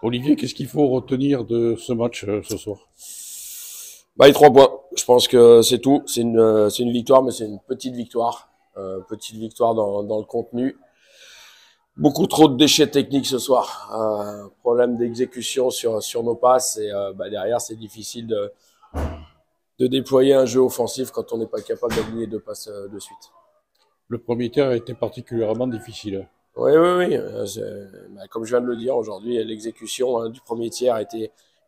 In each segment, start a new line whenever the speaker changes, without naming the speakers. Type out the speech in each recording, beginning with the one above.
Olivier, qu'est-ce qu'il faut retenir de ce match ce soir?
Bah, les 3 points. Je pense que c'est tout. C'est une victoire, mais c'est une petite victoire. Petite victoire dans le contenu. Beaucoup trop de déchets techniques ce soir. Problème d'exécution sur nos passes et derrière c'est difficile de déployer un jeu offensif quand on n'est pas capable d'aligner 2 passes de suite.
Le premier tiers a été particulièrement difficile.
Oui, oui, oui. Comme je viens de le dire, aujourd'hui, l'exécution du premier tiers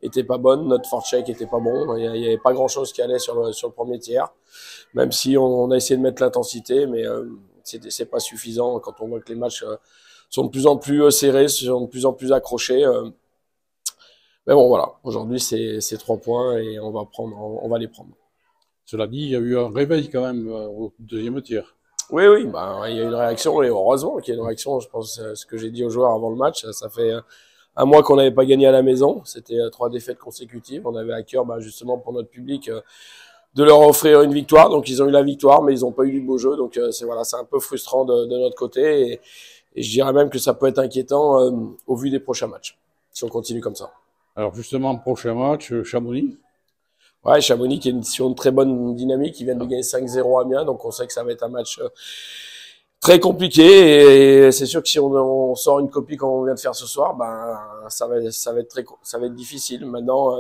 était pas bonne. Notre forecheck était pas bon. Il y avait pas grand-chose qui allait sur le premier tiers. Même si on a essayé de mettre l'intensité, mais c'est pas suffisant quand on voit que les matchs sont de plus en plus serrés, sont de plus en plus accrochés. Mais bon, voilà. Aujourd'hui, c'est 3 points et on va les prendre.
Cela dit, il y a eu un réveil quand même au deuxième tiers.
Oui, oui, il y a eu une réaction, et heureusement qu'il y a une réaction. Je pense ce que j'ai dit aux joueurs avant le match, ça fait un mois qu'on n'avait pas gagné à la maison. C'était 3 défaites consécutives. On avait à cœur, justement, pour notre public, de leur offrir une victoire. Donc, ils ont eu la victoire, mais ils n'ont pas eu du beau jeu. Donc, c'est un peu frustrant de notre côté. Et je dirais même que ça peut être inquiétant au vu des prochains matchs, si on continue comme ça.
Alors justement, prochain match, Chamonix.
Ouais, Chamonix qui est sur une très bonne dynamique. Ils viennent de gagner 5-0 à Amiens, donc on sait que ça va être un match très compliqué. Et c'est sûr que si on sort une copie comme on vient de faire ce soir, ça va être difficile. Maintenant,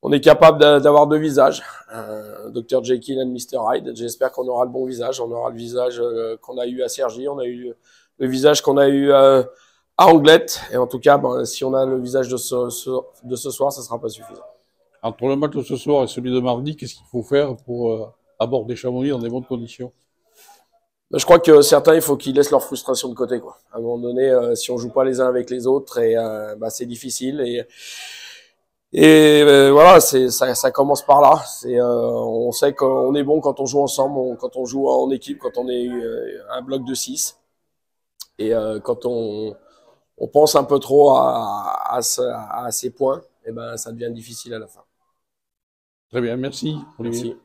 on est capable d'avoir 2 visages, Dr Jekyll et Mr Hyde. J'espère qu'on aura le bon visage. On aura le visage qu'on a eu à Cergy, on a eu le visage qu'on a eu à Anglette. Et en tout cas, si on a le visage de ce soir, ça sera pas suffisant.
Entre le match de ce soir et celui de mardi, qu'est-ce qu'il faut faire pour aborder Chamonix dans des bonnes conditions?
Je crois que certains, il faut qu'ils laissent leur frustration de côté, quoi. À un moment donné, si on joue pas les uns avec les autres, c'est difficile. Voilà, ça commence par là. On sait qu'on est bon quand on joue ensemble, quand on joue en équipe, quand on est un bloc de 6. Et quand on pense un peu trop à ces points, ça devient difficile à la fin.
Très bien, merci Olivier.
Merci.